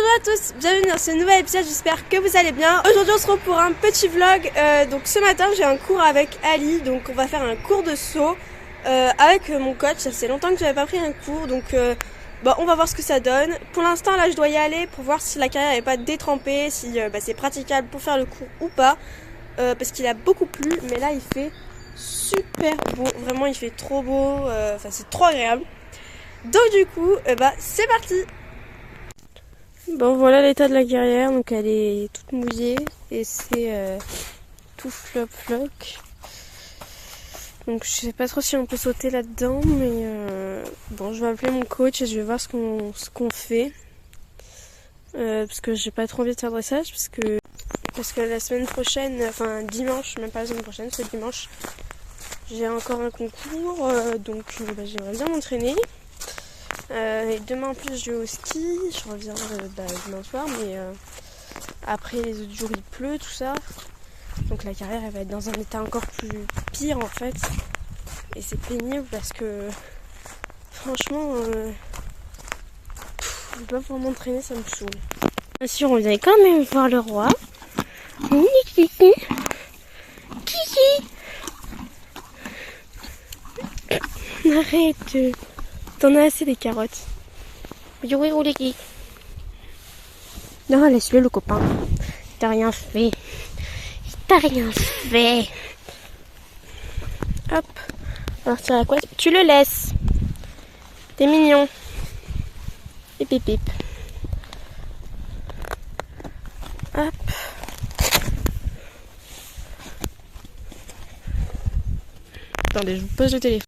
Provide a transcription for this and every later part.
Bonjour à tous, bienvenue dans ce nouvel épisode, j'espère que vous allez bien. Aujourd'hui on se retrouve pour un petit vlog. Donc ce matin j'ai un cours avec Ali, donc on va faire un cours de saut avec mon coach. Ça fait longtemps que j'avais pas pris un cours, donc on va voir ce que ça donne. Pour l'instant là je dois y aller pour voir si la carrière n'est pas détrempée, si c'est praticable pour faire le cours ou pas. Parce qu'il a beaucoup plu, mais là il fait super beau, vraiment il fait trop beau, c'est trop agréable. Donc du coup, c'est parti. Bon voilà l'état de la carrière, donc elle est toute mouillée et c'est tout flop. Donc je sais pas trop si on peut sauter là-dedans, mais je vais appeler mon coach et je vais voir ce qu'on fait. Parce que j'ai pas trop envie de faire dressage, parce que la semaine prochaine, enfin dimanche, même pas la semaine prochaine, c'est dimanche, j'ai encore un concours, donc j'aimerais bien m'entraîner. Et demain en plus je vais au ski, je reviens demain soir, mais après les autres jours il pleut, tout ça. Donc la carrière elle va être dans un état encore plus pire en fait. Et c'est pénible parce que franchement, je dois pouvoir m'entraîner, ça me saoule. Bien sûr, on vient quand même voir le roi. Oui, Kiki. Arrête. T'en as assez des carottes. Oui, Kiki. Non, laisse-le le copain. Il t'a rien fait. Hop. Alors tiens, à quoi tu le laisses. T'es mignon. Et pip. Hop. Attendez, je vous pose le téléphone.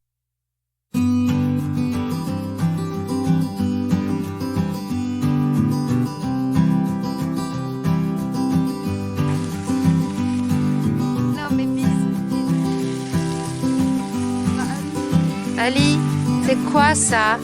Ali, c'est quoi ça?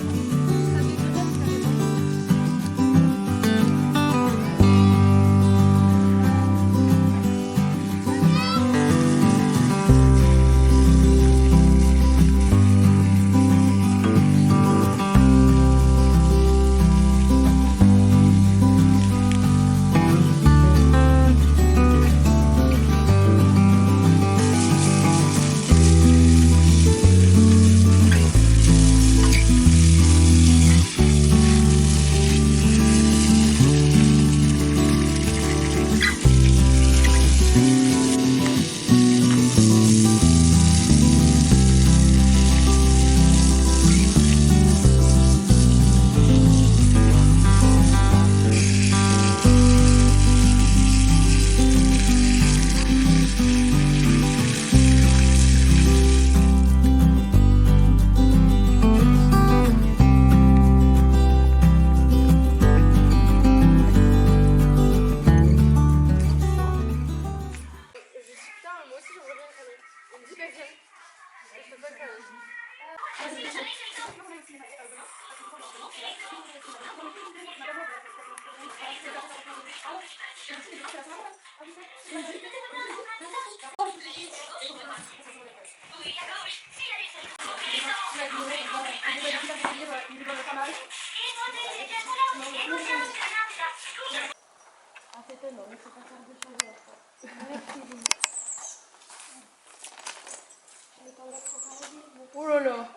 Oh là là,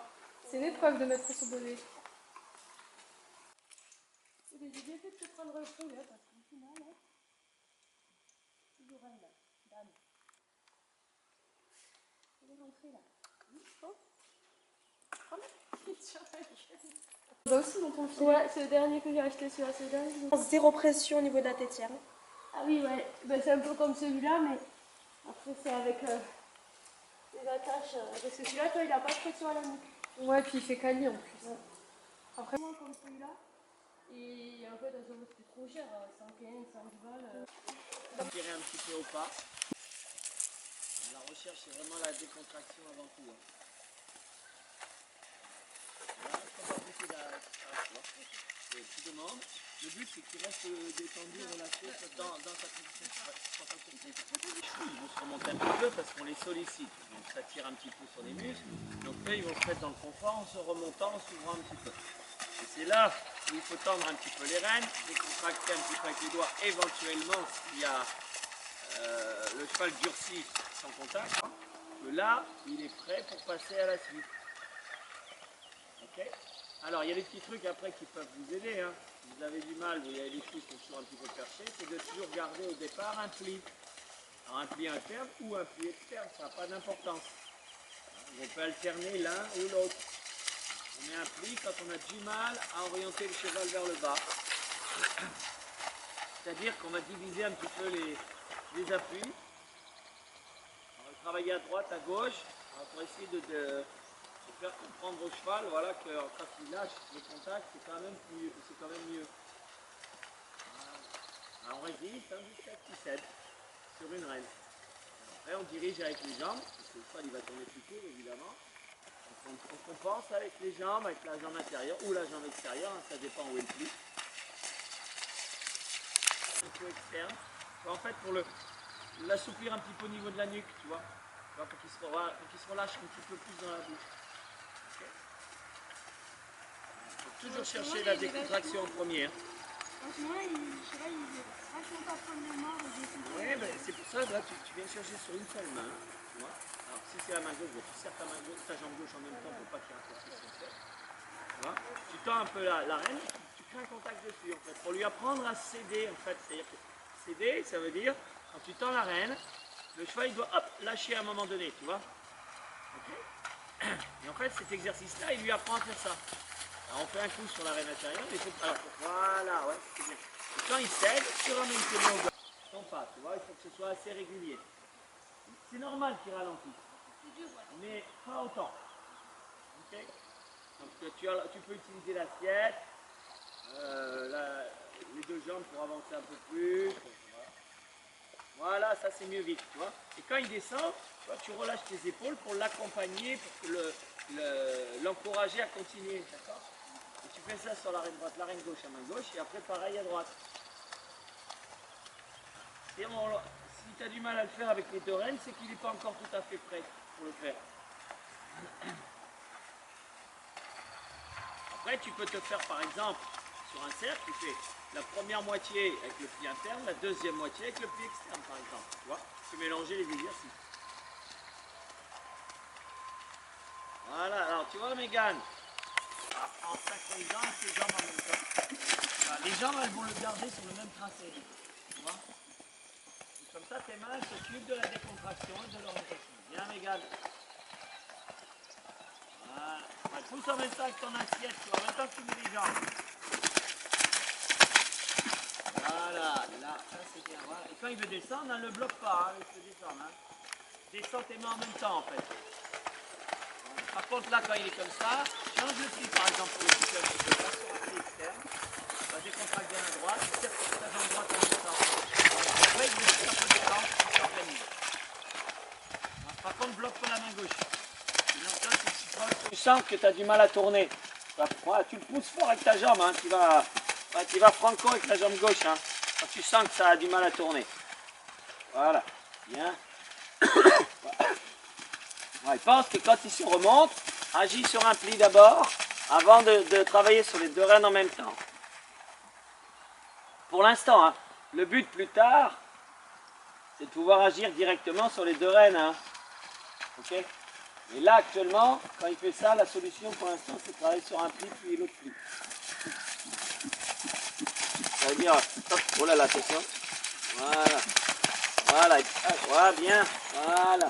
c'est une épreuve de mettre ce bonnet. J'ai bien fait de te prendre le fond là, parce qu'au final, là, toujours un là. Dame. Je vais rentrer là. Bah aussi dans ton film. Ouais, c'est le dernier que j'ai acheté, celui-là, c'est le dernier. Zéro pression au niveau de la tétière. Ah oui, ouais, c'est un peu comme celui-là, mais après c'est avec les attaches. Parce que celui-là, toi, il a pas de pression à la nuque. Ouais, puis il fait cali en plus. Ouais. Après, moi, comme celui-là, et en fait, c'était trop cher, 115, 110 balles. Tirer un petit peu au pas. La recherche, c'est vraiment la décontraction avant tout. Tu demandes. Le but, c'est qu'il reste détendu, relâché dans sa position. Ils vont se remonter un petit peu parce qu'on les sollicite. Donc ça tire un petit peu sur les muscles. Donc eux, ils vont se mettre dans le confort en se remontant, en s'ouvrant un petit peu. Et c'est là il faut tendre un petit peu les rênes, décontracter un petit peu avec les doigts, éventuellement s'il y a le cheval durci sans contact, que là il est prêt pour passer à la suite. Okay. Alors il y a des petits trucs après qui peuvent vous aider, hein. Si vous avez du mal, vous avez des chevaux qui sont toujours un petit peu perchés, c'est de toujours garder au départ un pli. Alors un pli interne ou un pli externe, ça n'a pas d'importance. On peut alterner l'un ou l'autre. On met un pli quand on a du mal à orienter le cheval vers le bas. C'est-à-dire qu'on va diviser un petit peu les appuis. On va travailler à droite, à gauche, pour essayer de faire comprendre au cheval, voilà, que quand il lâche le contact, c'est quand même mieux. Voilà. Alors on résiste jusqu'à ce qu'il cède sur une reine. Après on dirige avec les jambes, parce que le cheval il va tourner plus court évidemment. On compense avec les jambes, avec la jambe intérieure ou la jambe extérieure, hein, ça dépend où est le pli. Un peu externe. En fait, pour l'assouplir un petit peu au niveau de la nuque, tu vois, pour qu'il se relâche un petit peu plus dans la bouche. Okay. Il faut toujours chercher la décontraction en premier. En ce moment, je sais pas, il est vachement pas prendre les mains. Oui, ben, c'est pour ça que là, tu viens chercher sur une seule main. Tu vois. Alors, si c'est la main gauche, tu serres ta jambe gauche en même temps pour pas qu'il y ait un processus de fer. Tu tends un peu la reine, tu crées un contact dessus en fait, pour lui apprendre à céder en fait. C'est-à-dire que céder, ça veut dire, quand tu tends la reine, le cheval il doit hop, lâcher à un moment donné, tu vois. Okay. Et en fait, cet exercice-là, il lui apprend à faire ça. Alors, on fait un coup sur la reine intérieure, mais alors, voilà, ouais, c'est bien. Et quand il cède, tu ramènes tes mains au gauche. Non pas, tu vois, il faut que ce soit assez régulier. C'est normal qu'il ralentisse, mais pas autant. Okay. Donc tu peux utiliser l'assiette, les deux jambes pour avancer un peu plus. Voilà, ça c'est mieux vite, tu vois. Et quand il descend, tu relâches tes épaules pour l'accompagner, pour l'encourager à continuer, d'accord. Et tu fais ça sur la reine droite, la reine gauche à main gauche, et après pareil à droite. Et si tu as du mal à le faire avec les deux reines, c'est qu'il n'est pas encore tout à fait prêt pour le faire. Après, tu peux te faire par exemple, sur un cercle, tu fais la première moitié avec le pli interne, la deuxième moitié avec le pli externe par exemple. Tu vois, tu mélanges les exercices. Voilà, alors tu vois Mégane, en synchronisant avec les jambes en même temps. Voilà, les jambes elles vont le garder sur le même tracé. Tu vois. Et comme ça tes mains s'occupent de la décontraction et de l'orientation. Bien Mégane. Voilà. Ouais, pousse en même temps avec ton assiette, tu vois, en même temps que tu mets les jambes. Voilà, là, ça c'est bien. Voilà. Et quand il veut descendre, ne le bloque pas, hein, il peut descendre. Hein. Descends tes mains en même temps en fait. Voilà. Par contre là, quand il est comme ça, change le pied par exemple pour le pied un petit peu là, sur un pied externe. Va décontracte bien à droite, tire sur ta jambe droite en même temps. Après, il veut un peu de temps, tu t'organises. Par contre, bloque pas la main gauche. Tu sens que tu as du mal à tourner. Voilà, tu le pousses fort avec ta jambe, hein. Tu vas franco avec la jambe gauche. Hein. Quand tu sens que ça a du mal à tourner. Voilà, bien. Ouais, il pense que quand il se remonte, agis sur un pli d'abord, avant de travailler sur les deux rênes en même temps. Pour l'instant, hein, le but plus tard, c'est de pouvoir agir directement sur les deux rênes. Hein. Ok ? Et là, actuellement, quand il fait ça, la solution pour l'instant, c'est de travailler sur un pli puis l'autre pli. Ça veut dire, hop, oh là là, attention. Voilà. Voilà, voilà, bien. Voilà.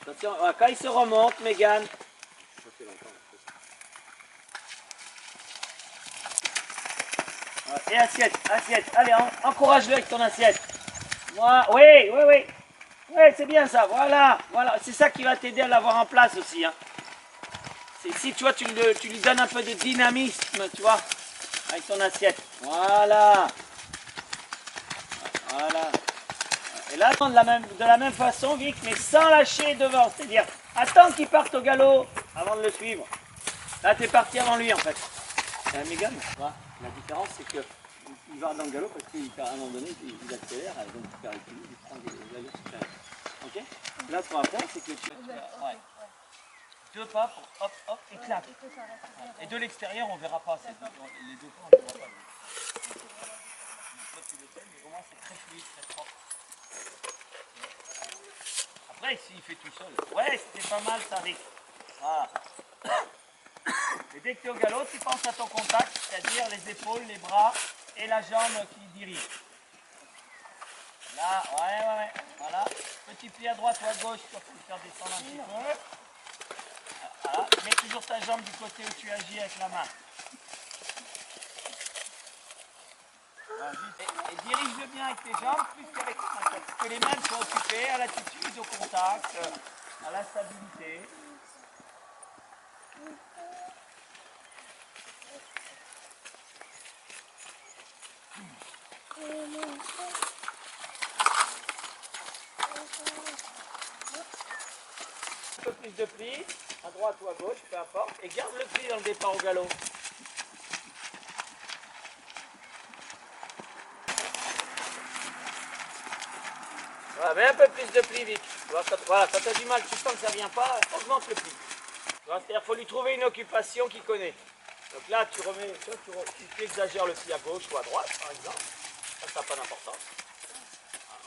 Attention, voilà, quand il se remonte, Mégane. Ça fait longtemps. Et assiette, assiette. Allez, encourage-le avec ton assiette. Voilà. Oui, oui, oui. Oui, c'est bien ça. Voilà, voilà. C'est ça qui va t'aider à l'avoir en place aussi. Hein. Si tu vois, tu lui donnes un peu de dynamisme, tu vois, avec ton assiette. Voilà. Voilà. Et là, de la même façon, Vic, mais sans lâcher devant. C'est-à-dire, attends qu'il parte au galop avant de le suivre. Là, tu es parti avant lui, en fait. Mégane, voilà. La différence, c'est qu'il va dans le galop parce qu'à un moment donné, il accélère, donc il perd l'équilibre, il prend l'allure supérieure. Ok. Là, ce qu'on va faire, c'est que tu ouais. 2 pas pour hop, hop, et clac. Et de l'extérieur, on ne verra pas. Les 2 pas, on ne verra pas. Donc, toi, tu le fais, mais au moins, c'est très fluide, très propre. Après, s'il fait tout seul, ouais, c'était pas mal, ça, Rick. Voilà. Et dès que tu es au galop, tu penses à ton contact, c'est-à-dire les épaules, les bras et la jambe qui dirige. Là, ouais, voilà. Petit pied à droite ou à gauche, tu vas le faire descendre un petit peu. Voilà. Mets toujours ta jambe du côté où tu agis avec la main. Voilà, et dirige-le bien avec tes jambes plus qu'avec ta main. Que les mains soient occupées à l'attitude, au contact, à la stabilité. Un peu plus de pli, à droite ou à gauche, peu importe, et garde le pli dans le départ au galop. Voilà, mets un peu plus de pli vite. Voilà, quand tu as du mal, tu sens que ça ne vient pas, augmente le pli. C'est-à-dire qu'il faut lui trouver une occupation qu'il connaît. Donc là, tu remets, tu exagères le pli à gauche ou à droite, par exemple. Ça n'a pas d'importance.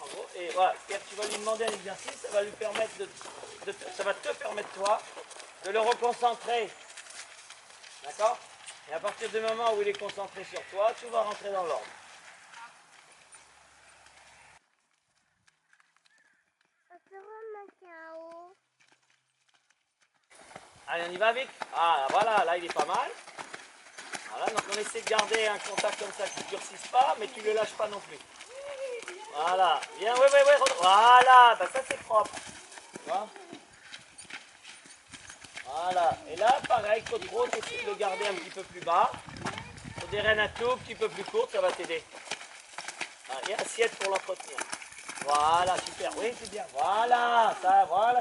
En gros, et voilà, tu vas lui demander un exercice, ça va lui permettre ça va te permettre toi de le reconcentrer. D'accord? Et à partir du moment où il est concentré sur toi, tu vas rentrer dans l'ordre. Allez, on y va vite. Ah, voilà, là il est pas mal. Voilà, donc on essaie de garder un contact comme ça qui ne durcisse pas, mais tu ne le lâches pas non plus. Voilà, bien, ouais, voilà, bah ça c'est propre. Tu vois? Voilà, et là pareil, contrôle, essaie de le garder un petit peu plus bas. Sur des rênes un tout petit peu plus courtes, ça va t'aider. Et assiette pour l'entretenir. Voilà, super, oui c'est bien. Voilà,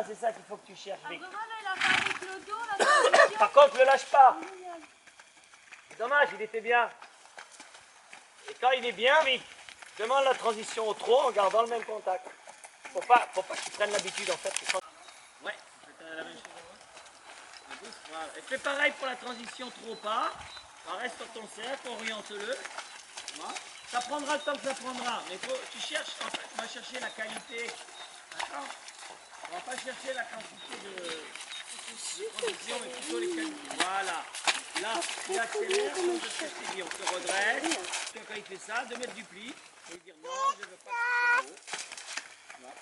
c'est ça qu'il faut que tu cherches. Par contre, ne le lâche pas. C'est dommage, il était bien. Et quand il est bien, vite, demande la transition au trot en gardant le même contact. Faut pas que tu prennes l'habitude en fait. Ouais, c'est la même chose. Voilà. Et fais pareil pour la transition trop pas. Reste sur ton cercle, oriente-le. Voilà. Ça prendra le temps que ça prendra. Mais tu cherches, en fait, on va chercher la qualité. D'accord? On va pas chercher la quantité de transition, mais plutôt les qualités. Voilà. Là, tu accélères, comme je t'ai dit, on se redresse. Quand il fait ça, de mettre du pli. Et dire non, je ne veux pas que tu sois en haut. Voilà.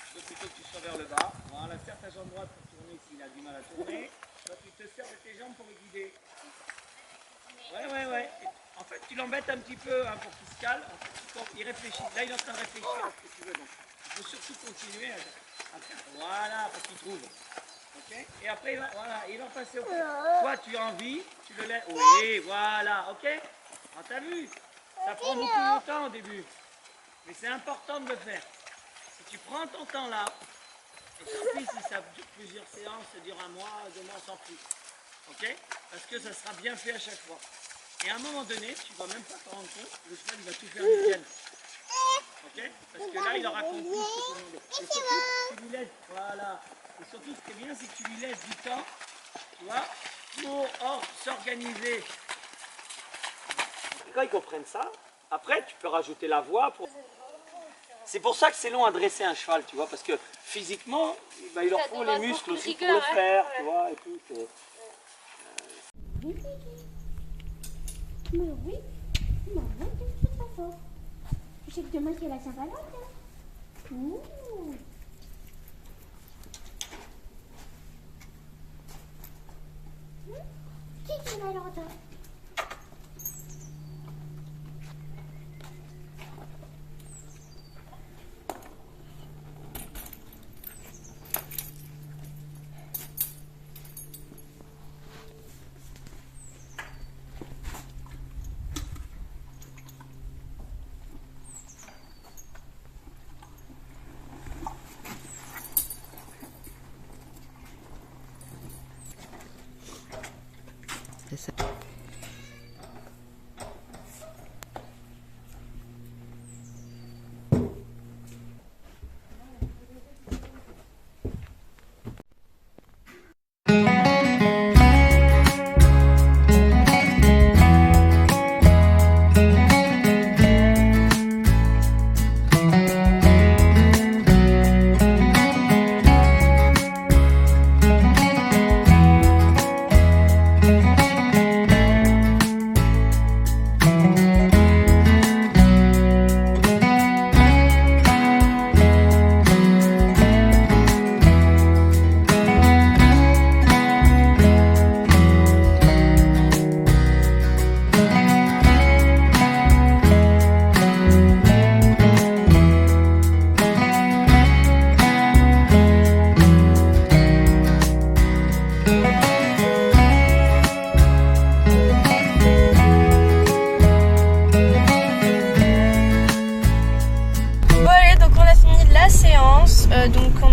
Je veux plutôt que tu sois vers le bas. Voilà, serre ta jambe droite pour tourner s'il a du mal à tourner. Toi, tu te sers de tes jambes pour le guider. Ouais. Et en fait, tu l'embêtes un petit peu hein, pour qu'il se calme. Il réfléchit. Là, il est en train de réfléchir à ce que tu veux. Donc, il faut surtout continuer à faire. Voilà, pour qu'il trouve. Ok? Et après, il va passer au coup. Toi, tu as envie, tu le laisses. Oui, voilà. Ok? Ah, t'as vu? Ça prend beaucoup de temps au début. Mais c'est important de le faire. Si tu prends ton temps là, et tant pis si ça dure plusieurs séances, ça dure un mois, 2 mois, sans plus. Ok? Parce que ça sera bien fait à chaque fois. Et à un moment donné, tu ne vas même pas te rendre compte, le cheval il va tout faire nickel. Ok? Parce que là, il aura compris ce que tu demandais. Et surtout, tu lui laisses, voilà. Et surtout, ce qui est bien, c'est que tu lui laisses du temps, tu vois, pour s'organiser. Quand ils comprennent ça, après, tu peux rajouter la voix pour... C'est pour ça que c'est long à dresser un cheval, tu vois, parce que physiquement, bah, il leur faut les muscles aussi pour le faire, tu vois, et tout. Mais oui, maman, tu es très fort. Tu sais que demain c'est la Saint-Valentin. Ouh. Qui est Valentin? C'est ça.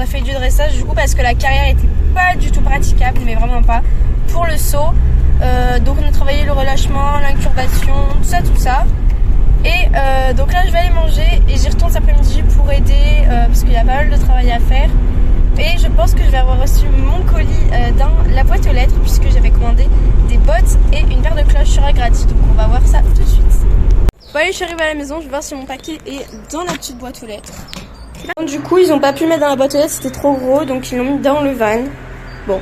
a fait du dressage du coup parce que la carrière était pas du tout praticable, mais vraiment pas, pour le saut. Donc on a travaillé le relâchement, l'incurvation, tout ça. Et donc là je vais aller manger et j'y retourne cet après-midi pour aider parce qu'il y a pas mal de travail à faire. Et je pense que je vais avoir reçu mon colis dans la boîte aux lettres puisque j'avais commandé des bottes et une paire de cloches sur Agrati. Donc on va voir ça tout de suite. Bon allez, je suis arrivée à la maison, je vais voir si mon paquet est dans la petite boîte aux lettres. Donc, du coup ils ont pas pu le mettre dans la boîte aux lettres, c'était trop gros, donc ils l'ont mis dans le van. Bon.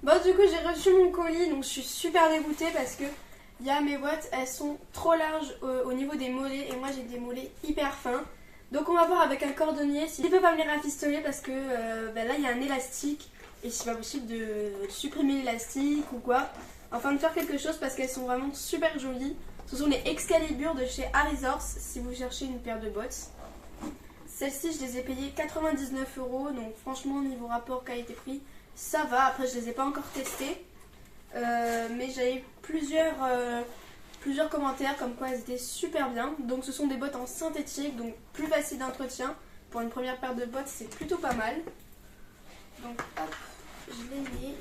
Bon du coup j'ai reçu mon colis, donc je suis super dégoûtée parce que mes boîtes elles sont trop larges au niveau des mollets et moi j'ai des mollets hyper fins. Donc on va voir avec un cordonnier s'il peut pas me les rafistoler parce que là il y a un élastique et c'est pas possible de supprimer l'élastique ou quoi. Enfin de faire quelque chose parce qu'elles sont vraiment super jolies. Ce sont les Excalibur de chez Arizors si vous cherchez une paire de bottes. Celles-ci je les ai payées 99 €, donc franchement niveau rapport qualité-prix ça va. Après je les ai pas encore testées mais j'avais plusieurs commentaires comme quoi elles étaient super bien. Donc ce sont des bottes en synthétique, donc plus facile d'entretien. Pour une première paire de bottes c'est plutôt pas mal. Donc hop, je les mets.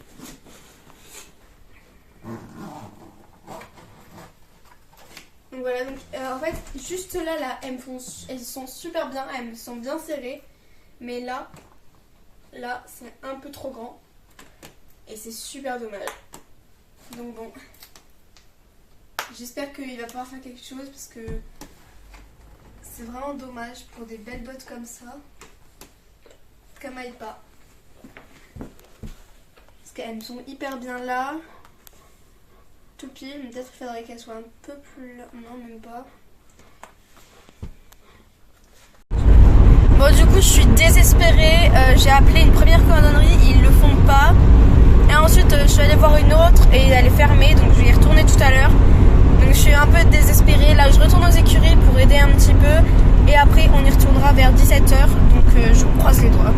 Donc voilà, donc en fait juste là elles sont super bien, elles me sont bien serrées. Mais là c'est un peu trop grand. Et c'est super dommage. Donc bon. J'espère qu'il va pouvoir faire quelque chose parce que c'est vraiment dommage pour des belles bottes comme ça qu'elles m'aillent pas. Parce qu'elles sont hyper bien là. Tout pile, mais peut-être qu'il faudrait qu'elles soient un peu plus là. Non, même pas. Bon du coup je suis désespérée. J'ai appelé une première cordonnerie, ils le font pas. Et ensuite je suis allée voir une autre et elle est fermée, donc je vais y retourner tout à l'heure. Donc je suis un peu désespérée. Là je retourne aux écuries pour aider un petit peu. Et après on y retournera vers 17 h. Donc je croise les doigts.